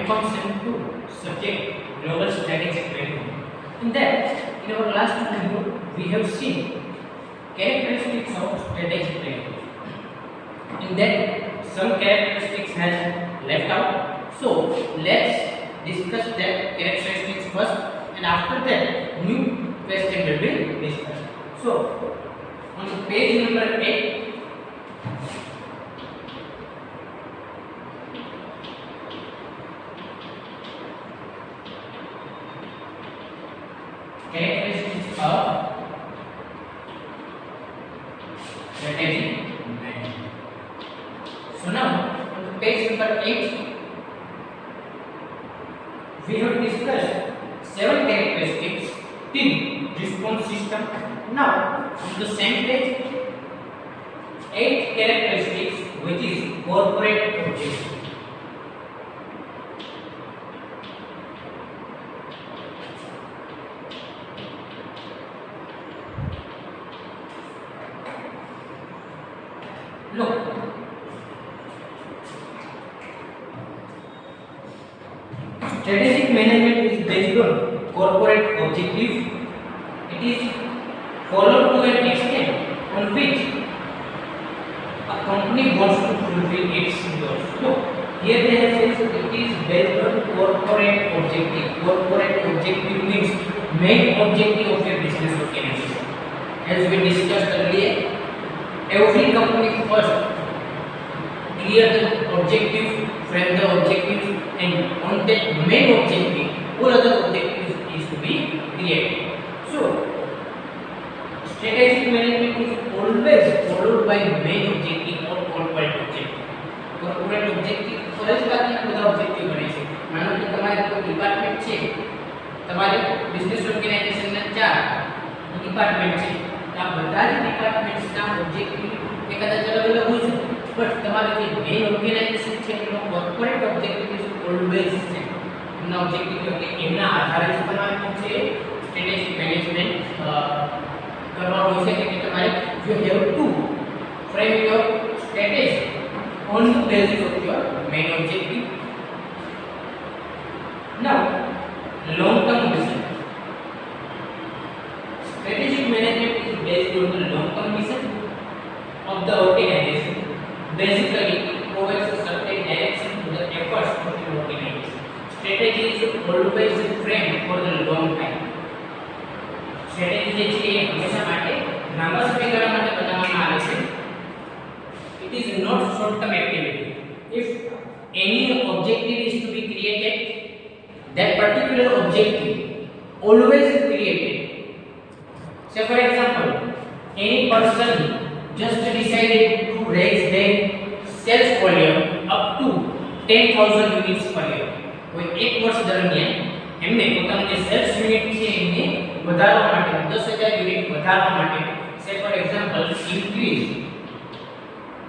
introduction to subject global strategic planning. In that, in our last video, we have seen characteristics of strategic planning. In that, some characteristics has left out. So let's discuss that characteristics first, and after that, new question will be discussed. So on page number 8. Characteristics of strategic management. So now on page number 8 we have discussed 7 characteristics till response system. Now on the same page 8 characteristics which is corporate objective. Look, strategic management is based on corporate objective. It is followed to an extent on which a company wants to fulfill its goals. Look, here they have said it is based on corporate objective. Corporate objective means main objective of a business organization. As we discussed earlier, every company first clear the objective, frame the objectives, and on that main objective, all other objectives is to be created. So, strategic management is always followed by main objective or corporate objective. Corporate objective ફરજ બાકી બધા objective બને છે. માનો કે તમારે કોઈ department છે, તમારે બિઝનેસ ઓર્ગેનાઇઝેશનના 4 ડિપાર્ટમેન્ટ છે. આ બધા જ ડિપાર્ટમેન્ટ્સના ઓબ્જેક્ટિવ એ કદાચ અલગ અલગ હોય છે, બટ તમારે જે મેઇન ઓર્ગેનાઇઝેશન છે એનો corporate objective is always same. એમના ઓબ્જેક્ટિવ એટલે એમના આધારે જ તમારે શું છે સ્ટ્રેટેજિક મેનેજમેન્ટ કરવાનું હોય છે. કે તમારે you have to frame your strategy on the basis of your main objective. Now, long term vision. Strategic management is based on the long term vision of the organization. Basically, it provides a certain direction to the efforts of the organization. Strategy is always framed for the long time. Strategy જે છે એ હંમેશા માટે લાંબા સમયગાળા માટે બનાવવામાં આવે છે. It is not short term activity. If any objective is to be created, that particular objective always created. Say for example, any person just decided to raise their sales volume up to 10,000 units per year. कोई एक वर्ष दरमियान એમને પોતાનું જે cells unit છે એમને વધારવા માટે 10,000 યુનિટ વધારવા માટે say for example increase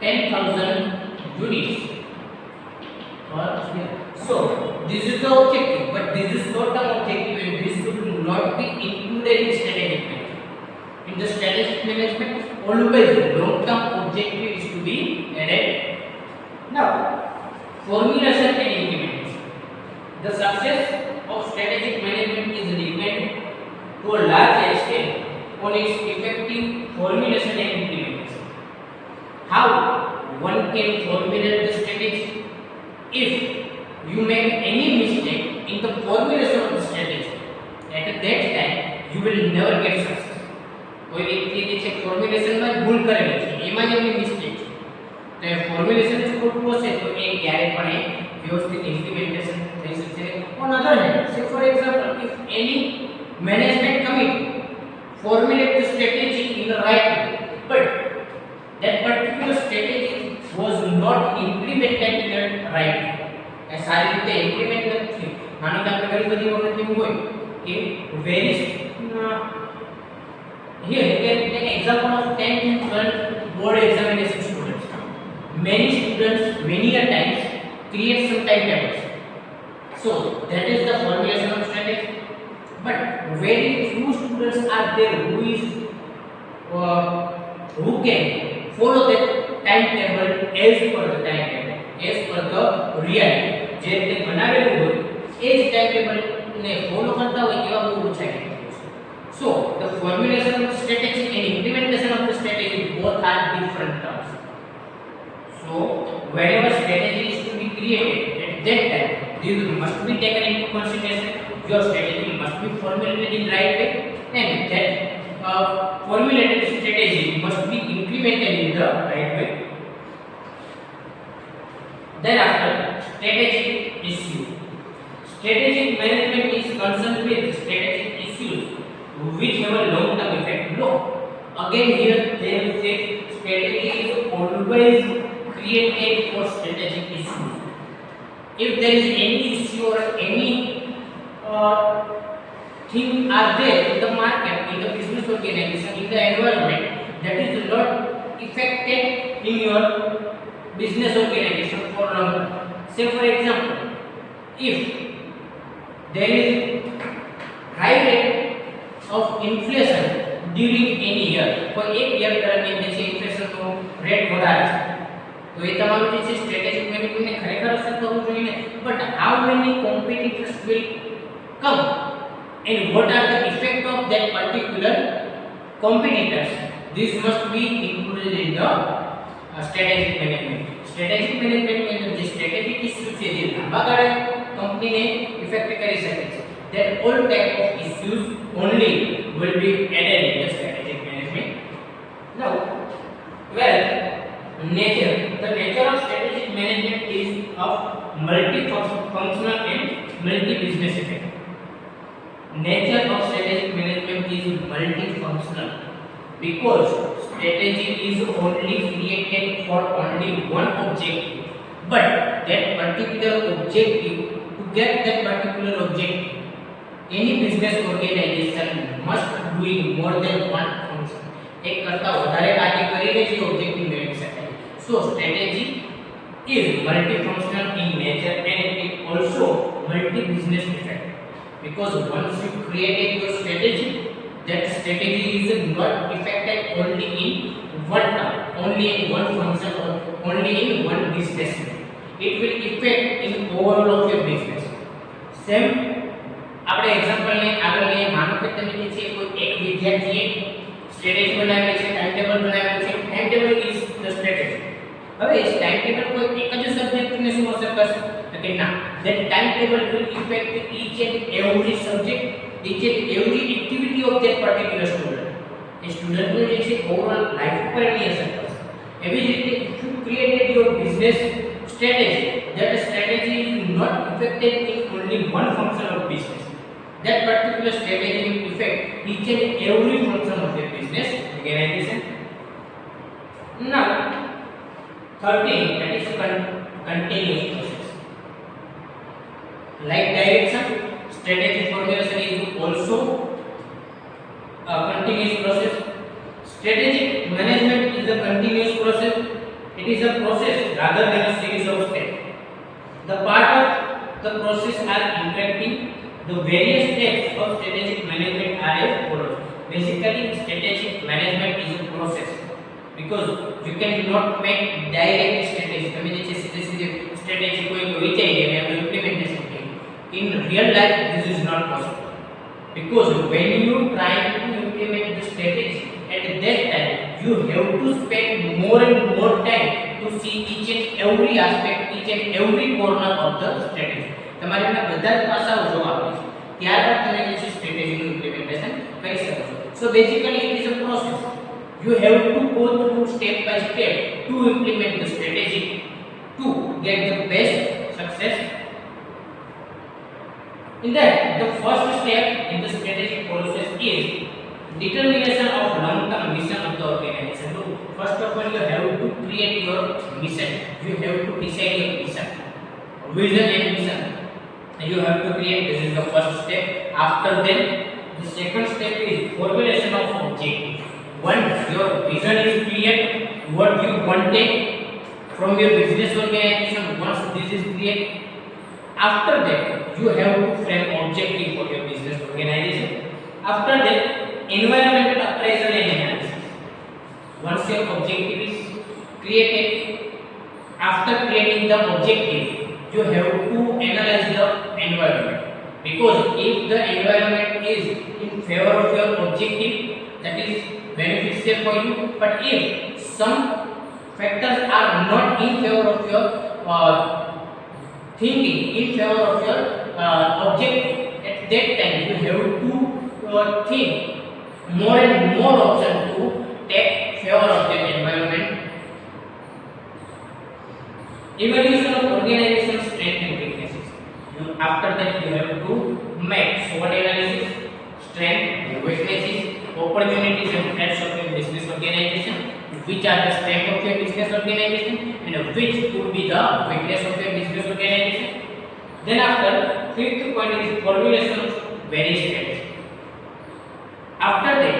10,000 units per year. So this is the objective, but this is short-term objective and this should not be included in strategic management. In the strategic management, always long-term objective is to be added. Now, formulation and implementation. The success of strategic management is dependent to a large extent on its effective formulation and implementation. How one can formulate the strategy? If you make any mistake in the formulation of the strategy, at that time you will never get success. कोई व्यक्ति જે છે ફોર્મ્યુલેશનમાં ભૂલ કરેલી છે, એમાં જ any mistake છે, તો એ ફોર્મ્યુલેશન જ ખોટું હશે તો એ ક્યારે પણ એ વ્યવસ્થિત ઇમ્પ્લિમેન્ટેશન થઈ શકશે. On other hand, say for example, if any management committee formulate the strategy in the right way, but that particular strategy was not implemented in the right way. એ સારી રીતે ઇમ્પ્લિમેન્ટ નથી થઈ. માનો કે આપણે ઘણી બધી વખત એવું હોય કે very here you can take example of 10th and 12th board examination students. Many students many a times create some timetables. So that is the formulation of strategy. But very few students are there who can follow that timetable as per the timetable, as per the reality. જે તે બનાવેલું હોય એ જ time table ને follow કરતા હોય એવા બહુ ઓછા કેન્ડિડેટ્સ છે. So the formulation of the strategy and implementation of the strategy both are different terms. So whenever strategy is to be created at that time, these must be taken into consideration. Your strategy must be formulated in right way, and that formulated strategy must be implemented in the right way. Thereafter, strategic issues. Strategic management is concerned with strategic issues which have a long-term effect. Look, again here they have said strategy is always created for strategic issues. If there is any issue or any thing are there in the market, in the business organization, in the environment that is not affected in your business organization for long term. Say for example, if there is high rate of inflation during any year, કોઈ એક year દરમિયાન જે છે inflation નો rate વધારે છે, તો એ તમારું જે છે સ્ટ્રેટેજિક મેનેજમેન્ટને ખરેખર અસર કરવું જોઈએ ને. But how many competitors will come and what are the effect of that particular competitors, this must be included in the strategic management. Strategic management ની અંદર જે સ્ટ્રેટેજિક ઇશ્યુ છે જે લાંબા ગાળે કંપનીને ઇફેક્ટ કરી શકે છે, that all type of issues only will be added in the strategic management. Now, well, nature, the nature of strategic management is of multi-functional and multi-business effect. Nature of strategic management is multifunctional because strategy is only created for only one objective, but that particular objective, to get that particular objective, any business organization must doing more than one function. एक करता વધારે કાર્ય કરીને જે objective મેળવી શકાય. So strategy is multifunctional in nature and it also multi-business effect. Because once you created your strategy, that strategy is not affected only in one term, only in one function, or only in one business. It will affect in overall of your business. Same, આપણે example ને આગળ લઈએ. માનો કે તમે જે છે કોઈ એક વિદ્યાર્થીએ સ્ટ્રેટેજી બનાવેલી છે, ટાઈમ ટેબલ બનાવેલું છે. Time table is the strategy. હવે એ ટાઈમ ટેબલ કોઈ એક જ સબ્જેક્ટને શું અસર કરશે? Okay, now that timetable will affect each and every subject, each and every activity of that particular student. A student નું જે છે overall life ઉપર એની અસર કરશે. એવી જ રીતે if you created your business strategy, that strategy is not affected in only one function of business. That particular strategy will affect each and every function of the business organization. Now, 13, that is continuous process. Like direction, strategy formulation is also a continuous process. Strategic management is a continuous process. It is a process rather than a series of steps. The part of the process are interacting. The various steps of strategic management are as follows. Basically, strategic management is a process because you cannot make direct strategy. તમે જે છે સીધે strategy કોઈ વિચારી ગયા એનું implementation. In real life, this is not possible because when you try to implement the strategy, at that time you have to spend more and more time to see each and every aspect, each and every corner of the strategy. તમારે એના બધા જ પાસાઓ જોવા પડે છે, ત્યારબાદ તમે જે છે સ્ટ્રેટેજીનું ઇમ્પ્લિમેન્ટેશન કરી શકો છો. So basically it is a process. You have to go through step by step to implement the strategy to get the best success. In that, the first step in the strategic process is determination of long-term mission of the organization. So, first of all, you have to create your mission. You have to decide your mission, vision and mission. And you have to create. This is the first step. After that, the second step is formulation of objective. Once your vision is clear, what you wanted from your business organization, once this is clear, after that you have to frame objective for your business organization. After that, environmental appraisal and analysis. Once your objective is created, after creating the objective, you have to analyze the environment, because if the environment is in favor of your objective, that is beneficial for you. But if some factors are not in favor of your thinking, in favor of your objective, at that time you have to think more and more option to take favor of the environment. Evaluation of organization strength and weaknesses. After that you have to make SWOT analysis, strength, weaknesses, opportunities and threats of your business organization. Which are the strength of your business organization and which could be the weakness of your business organization. Then after, fifth point is formulation of various strategies. After that,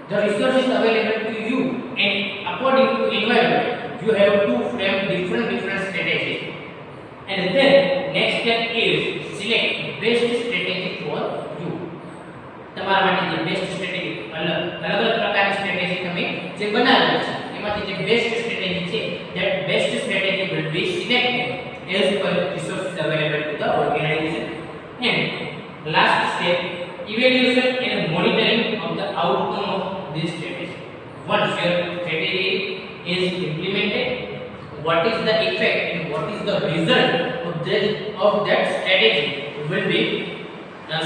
the resource is available to you, and according to environment, you have to frame different strategies. And then next step is select best strategy for you. તમારા માટે જે best strategy અલગ પ્રકારની strategy તમે જે બનાવેલી છે એમાંથી જે બેસ્ટ સ્ટ્રેટેજી છે that best strategy will be selected as per resources available to the organization. And last step, evaluation and monitoring of the outcome of this strategy. Once your strategy is implemented, what is the effect and what is the result of that strategy will be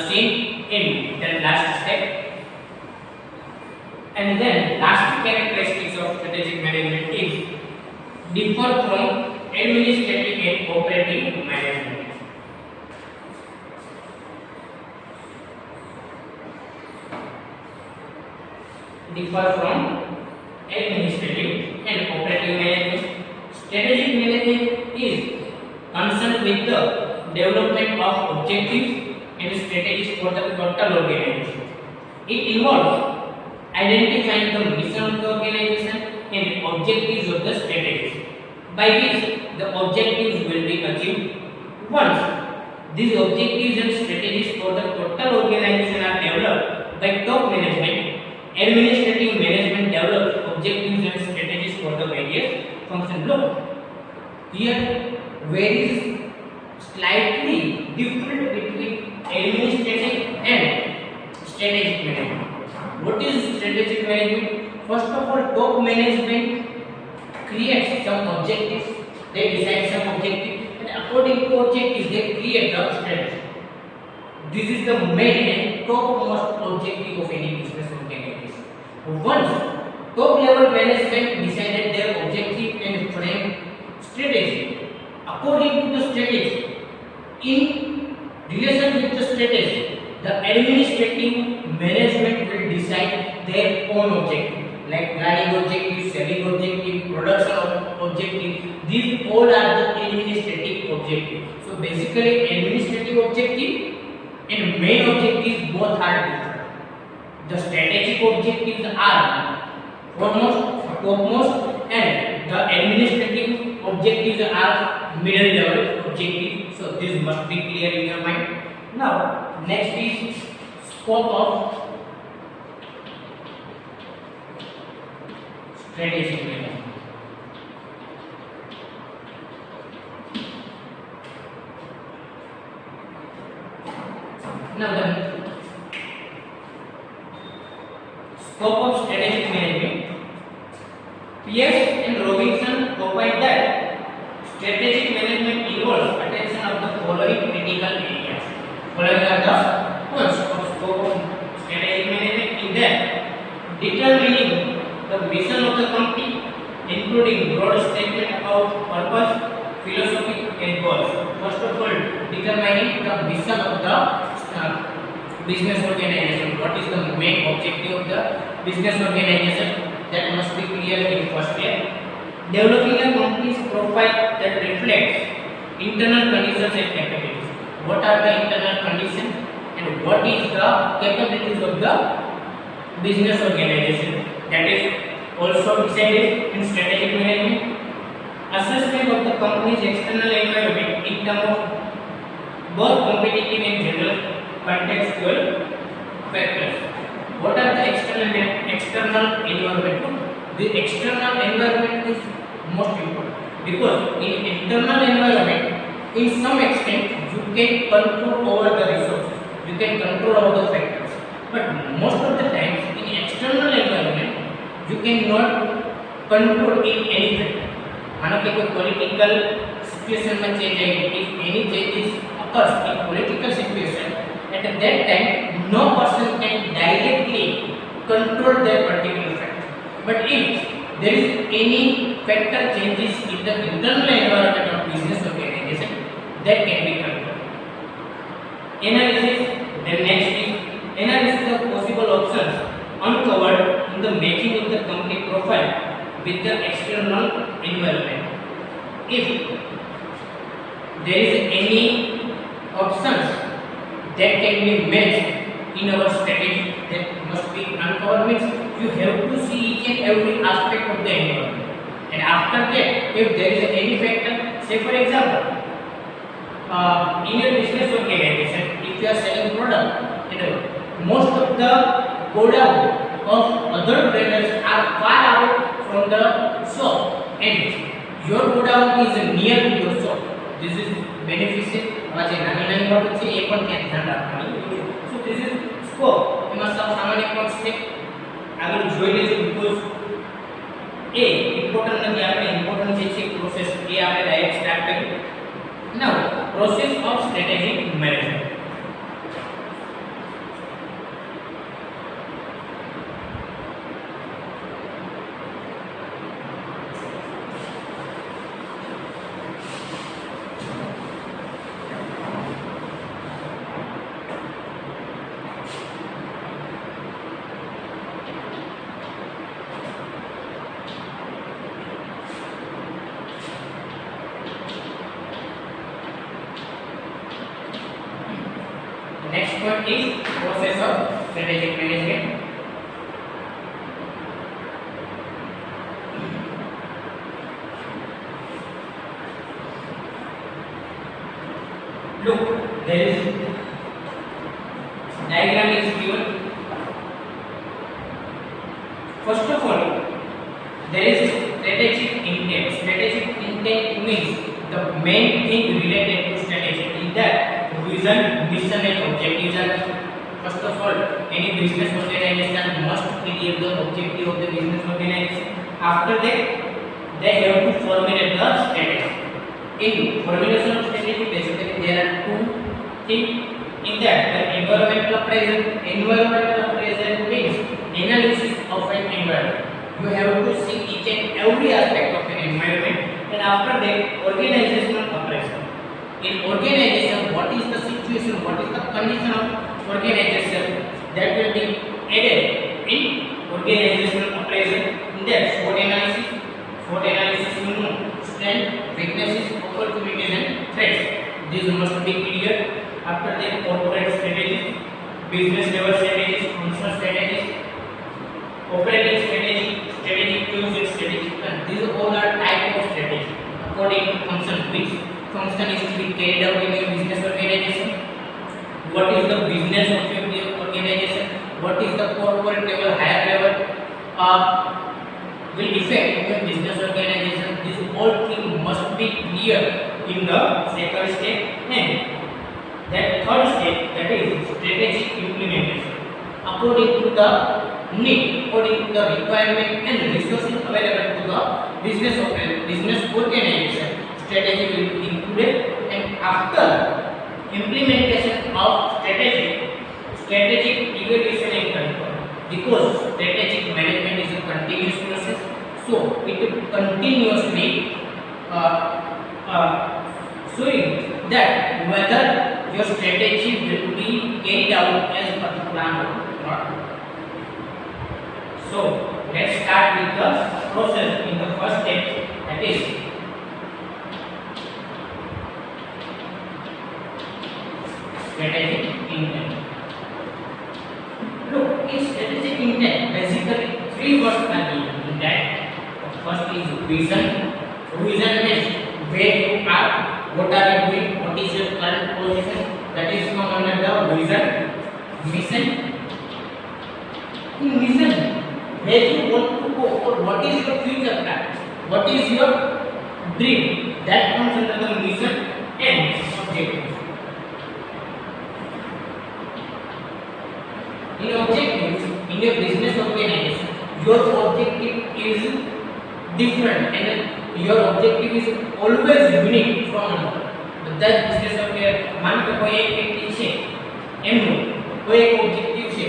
seen in the last step. And then last characteristics of strategic management is differ from administrative and operating management. Differ from administrative and operating management. Strategic management is concerned with the development of objectives and strategies for the total organization. It involves identifying the mission of the organization and objectives of the strategies, by which the objectives will be achieved. Once these objectives and strategies for the total organization are developed by top management, administrative management develops objectives and strategies for the various functions. Look, here varies slightly different between administrative and strategic management. What is strategic management? First of all, top management creates some objectives, they decide some objectives, and according to objectives they create the strategy. This is the main and topmost objective of any business organization. Once top level management decided their objective and frame strategy, according to the strategy, in relation with the strategy, the administrative management will decide their own objective, like planning objective, selling objective, production objective. These all are the administrative objective. So basically administrative objective and main objectives both are different. The strategic objectives are foremost, topmost, and the administrative objectives are middle level objectives. So this must be clear in your mind. Now next is scope of strategic management. Now the scope of strategic management. Pierce and Robinson opined that strategic management involves attention of the following critical areas. Following are the points of scope of strategic management. In that, determining the mission of the company, including broad statement about purpose, philosophy, and goals. First of all, determining the mission of the business organization. What is the main objective of the business organization? That must be clear in first step. Developing a company's profile that reflects internal conditions and capabilities. What are the internal conditions and what is the capabilities of the business organization? That is also decided in strategic management. Assessment of the company's external environment in terms of both competitive and general contextual factors. What are the external environment? The external environment is most important, because in internal environment in some extent you can control over the resources, you can control over the factors, but most of the times in external environment you cannot control in any factor. मानो कि कोई political situation में change आएगी, if any changes occurs in political situation, at that time no person can directly control that particular factor, but if there is any factor changes in the internal environment of business organization, that can be controlled. Analysis. Then next is analysis of possible options uncovered in the matching of the company profile with the external environment. If there is any options that can be matched in our strategy, that must be uncovered. Means you have to see each and every aspect of the environment, and after that, if there is any factor, say for example, in your business organization, if you are selling product, most of the godown of other traders are far out from the shop, and your godown is near to your shop. This is beneficial. આજે નાની નાની બાબત છે એ પણ ત્યાં ધ્યાન રાખવાની છે. So this is scope. એમાં સૌ સામાન્ય પોઈન્ટ્સ છે. આગળ જોઈ લેજો, because એ ઇમ્પોર્ટન્ટ નથી, આપણે ઇમ્પોર્ટન્ટ જે છે પ્રોસેસ એ આપણે ડાયરેક્ટ સ્ટાર્ટ કરીએ. Now process of strategic management. Next point is process of strategic management. Look, there is diagram is given. First of all, there is strategic intent. Strategic intent means the main thing related to strategy is that vision, mission and objectives are. First of all, any business organization must clear the objective of the business organization. After that, they have to formulate the strategy. In formulation of strategy, basically there are two things in that: the environmental appraisal. Environmental appraisal means analysis of an environment. You have to see each and every aspect of an environment, and after that, organizational appraisal. In organization, what is the situation, what is the condition of organization, that will be added in organizational appraisal. In that, SWOT analysis. SWOT analysis, you know, strength, weaknesses, opportunities and threats. These must be clear. After that, corporate strategies, business level strategies, functional strategies, operating strategy, strategic tools and strategy. And these all are type of strategy according to function, which function is to be carried out in your business organization. What is the business of your organization? What is the corporate level, higher level will affect your business organization? This all thing must be clear in the second step, and that third step, that is strategic implementation. According to the need, according to the requirement and resources available to the business organization, strategy will be included. And after implementation of strategic evaluation and control, because strategic management is a continuous process, so it will continuously showing that whether your strategy will be carried out as per the plan or not. So let's start with the process in the first step, that is strategic intent. Look, in strategic intent, basically three words are given in that. First is vision. Vision means where you are, what are you doing, what is your current position, that is come under the vision. Mission. In mission, where you want to go, or what is your future plan, what is your dream, that comes under the mission. And objectives. In objectives, in your business organization, your objective is different and your objective is always unique from another. બધા જ business okay માન કે કોઈ એક વ્યક્તિ છે એમનું કોઈ એક ઓબ્જેક્ટિવ છે,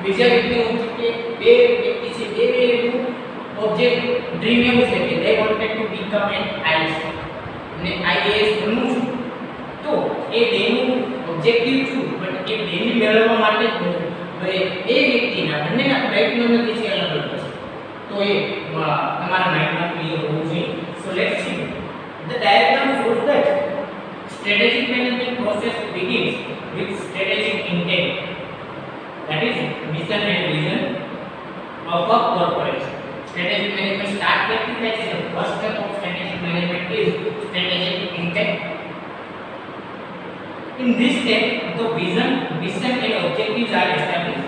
બીજા વ્યક્તિનું ઓબ્જેક્ટિવ, બે વ્યક્તિ છે, બેનું ઓબ્જેક્ટ ડ્રીમ એવું છે કે they wanted to become an IAS અને IAS બનવું છે. તો એ બેનું ઓબ્જેક્ટિવ છું બટ એ બેની મેળવવા માટે જ હવે એ વ્યક્તિના બંનેના પ્રયત્નોને જે અલગ અલગ છે. તો એ તમારા માઇન્ડમાં ક્લિયર હોવું જોઈએ. So let's see the diagram shows that strategic management process begins with strategic intent, that is mission and vision of a corporation. Strategic management start करती है जैसे first step of strategic management is strategic intent. In this step the vision, mission and objectives are established.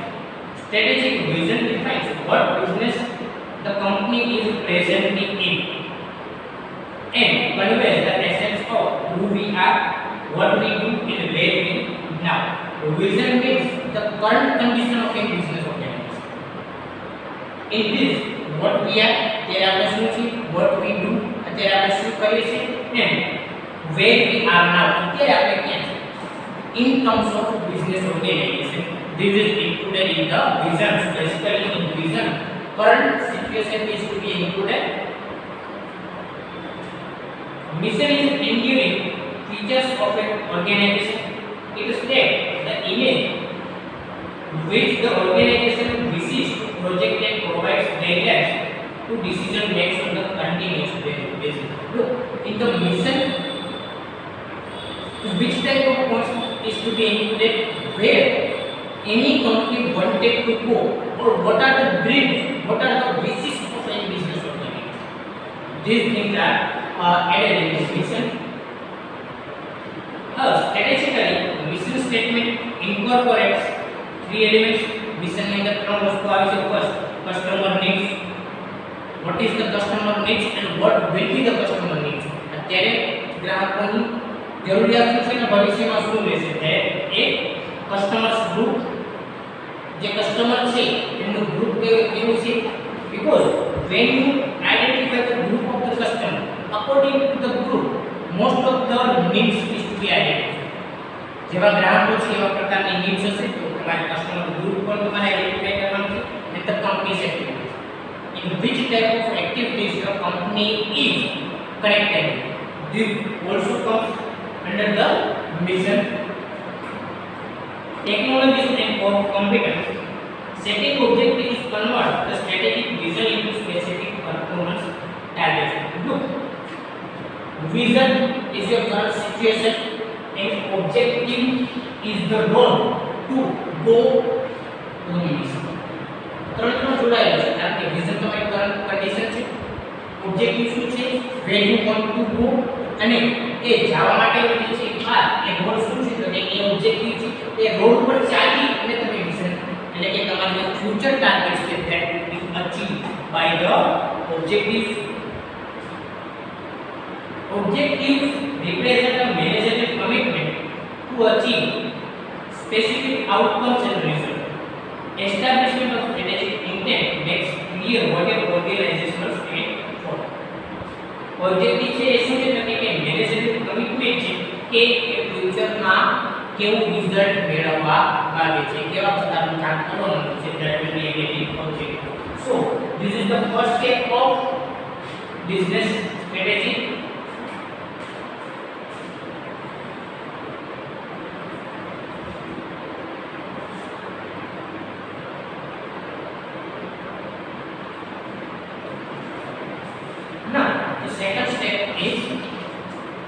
Strategic vision defines what business the company is presently in and conveys the essence of who we are, what we do and where we now. Vision means the current condition of a business organization. In this, what we are, there are the what we do, there are the and where we are now. There are the in terms of business organization, this is included in the vision. Basically, in vision, current situation is to be included. Mission is enduring features of an organization. It states the image which the organization wishes to project and provides guidelines to decision makes on the continuous basis. Look, in the mission, which type of points is to be included, where any company wanted to go, or what are the dreams, what are the wishes of any business organization. These things are added in this mission. Strategically, mission statement incorporates three elements. Mission में the term वस्तु आवे છે. First, customer needs. What is the customer needs and what will be the customer needs. અત્યારે ગ્રાહકોની જરૂરિયાત શું છે ને ભવિષ્યમાં શું રહેશે. એક કસ્ટમર્સ ગ્રુપ, જે કસ્ટમર છે એનું ગ્રુપ કેવું છે, because when you identify the group of the customer according to the group, most of the needs is to be identified. જેવા ગ્રાહકો છે એવા પ્રકારની નીડ્સ હશે તો તમારે કસ્ટમર ગ્રુપ પણ તમારે આઈડેન્ટિફાઈ કરવાનું છે અને the company's activities, in which type of activities your company is connected. This also comes under the mission. Technologies and competence. Setting objectives convert the strategic vision into specific performance targets. Look, vision is your current situation and objective is the road to go to the mission. ત્રણ જોડાયેલા છે કારણ કે vision તમારી current condition છે, objective શું છે, where you want to go અને એ જવા માટેનો જે છે પાથ, એ રોડ શું છે તો કે એ ઓબ્જેક્ટિવ છે. એ રોડ પર ચાલી અને તમે વિઝન એટલે કે તમારા જે ફ્યુચર ટાર્ગેટ્સ છે that is achieved by the objectives. Objectives represent a managerial commitment to achieve specific outcomes and results. Establishment of strategic intent makes clear what an organizational stand for. Objective છે એ શું છે તો કે managerial commitment છે કે ફ્યુચરમાં કેવું result મેળવવા માંગે છે, કેવા પ્રકારનું કામ કરવાનું છે, that will be a objective. So this is the first step of business strategy. Second step is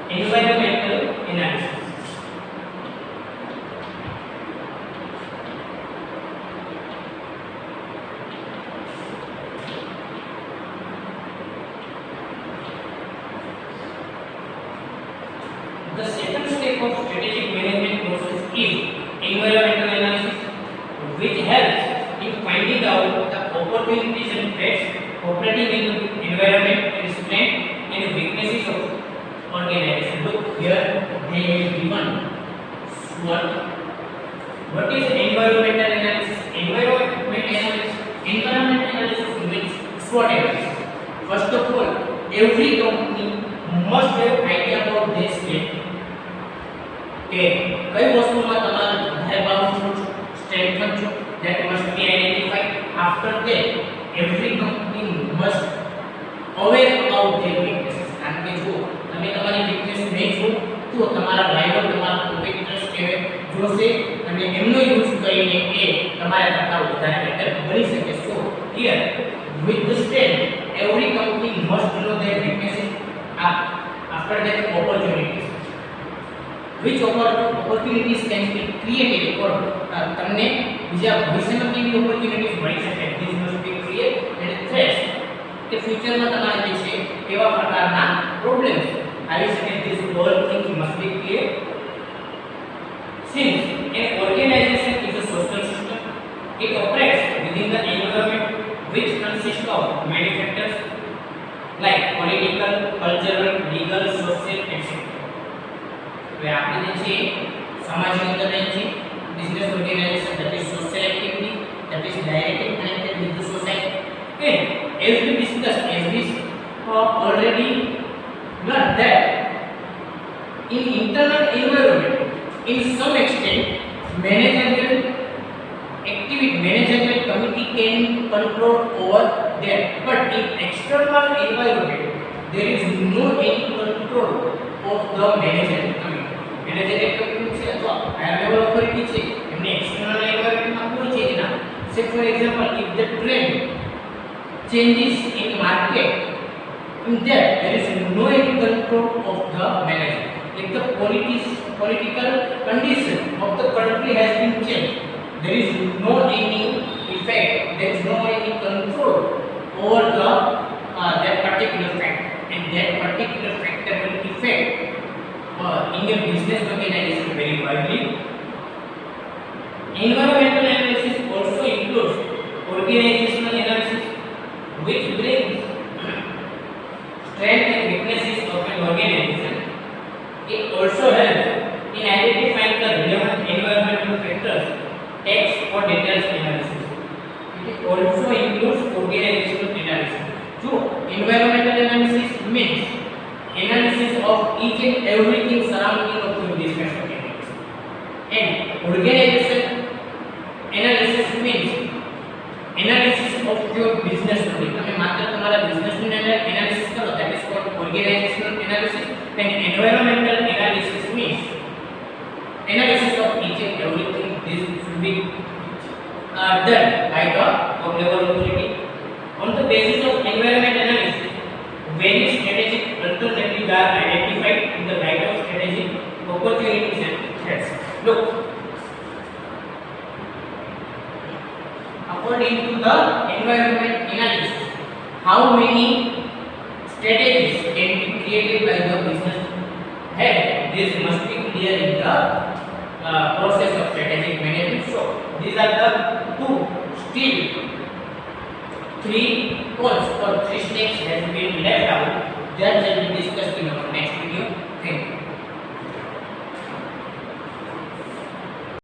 environmental analysis. The second step of strategic management process is environmental analysis, which helps in finding out the opportunities and threats operating in the environment and strength and weaknesses of organization. Look here, they have given SWOT. What is environmental analysis? Environmental analysis means SWOT analysis. First of all, every company must have idea about their strength. Okay, કઈ વસ્તુમાં તમારે વધારે powerful છો, strength છો, that must be identified. After that, every company must aware about their weaknesses. કારણ કે જો તમે તમારી weakness નહીં છો તો તમારા રાઇવલ, તમારા કોમ્પિટિટર્સ કે જોશે અને એમનો યુઝ કરીને એ તમારા કરતા વધારે બેટર બની શકે. So here with the strength, every company must know their weaknesses. After that, opportunities. Which opportunities can be created for તમને બીજા ભવિષ્યમાં કેવી opportunities મળી શકે, this must be clear. And threats, કે ફ્યુચરમાં તમારે જે છે કેવા પ્રકારના પ્રોબ્લેમ્સ આવી શકે, this all things must be clear. Since an organization is a social system, it operates within the environment which consists of many factors like political, cultural, legal, social, etc. હવે આપણે જે છે સામાજિક અંદર રહે છે business organization, that is social activity, that is directly connected with the society. And as we discussed, as we already learned that in internal environment, in some extent, managerial committee can control over that. But in external environment, there is no any control of the managerial committee. Managerial committee છે અથવા higher level authority છે, એમને external environment માં કોઈ change ના. Say for example, if the trend changes in market, in that there is no any control of the manager. If the political condition of the country has been changed, there is no any effect, there is no any control over the that particular fact, and that particular factor will affect in your business organization very widely. Environmental analysis also includes organizational analysis, which brings strength and weaknesses of an organization. It also helps in identifying the relevant environmental factors, text or details analysis. It also includes organizational analysis. So, environmental analysis means analysis of each and everything surrounding of your business organization. And organization analysis means analysis of your business only. તમે માત્ર તમારા business નું analysis કરો, that is called organizational analysis. And environmental analysis means analysis of each and everything. This should be done by the top level authority. On the basis of environment analysis, various strategic alternatives are identified in the light of strategic opportunities and threats. Look, according to the environment analysis, how many strategies can be created by the business head? This must be clear in the process of strategic management. So these are the two still